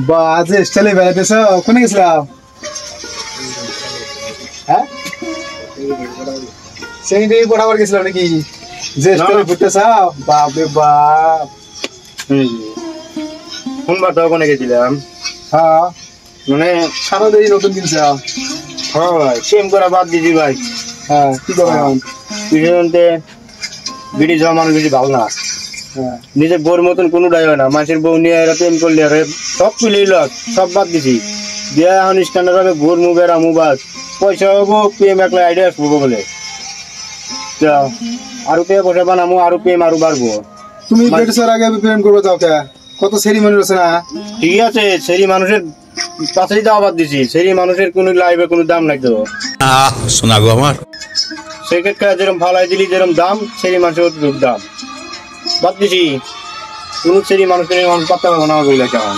বা আজ স্টাইলে বেড়াইতেছ কোনে গেছিলাম হ্যাঁ সেই দিয়ে পড়াবার গেছিলাম নাকি যে স্টাইলে ঘুরতেছ বাপ রে বাপ কোন বার তো ওখানে গেছিলাম হ্যাঁ মানে সারা দিন নতুন কিনছ হ্যাঁ ভাই সেম করা বাদ দিছি ভাই হ্যাঁ কি করবেন পিছনতে বিড়ি যাওয়া মানুষ বেশি ভালো না নিজের বউর মতন কোনোটাই হয় না মাসের বউ নিয়ে এরা প্রেম করলে সব তুলে সব বাদ দিছি দিয়া এখন স্ট্যান্ডার্ড হবে ঘুর মুবেরা মুবাস পয়সা হবো প্রেম একলা আইডিয়া আসবো বলে আরো পেয়ে পয়সা বানাবো আরো প্রেম আরো বাড়বো তুমি পেটের আগে প্রেম করবো যাও কে কত সেরি মানুষ আছে না ঠিক আছে সেরি মানুষের পাশেই যাওয়া বাদ দিছি সেরি মানুষের কোনো লাইফে কোনো দাম নাই তো শোনা গো আমার সেক্ষেত্রে যেরকম ভালাই দিলি যেরকম দাম সেরি মানুষের অতটুকু দাম বাদ দিছি কোন সেরি মানুষের পাত্তা পাবো না বলে কেমন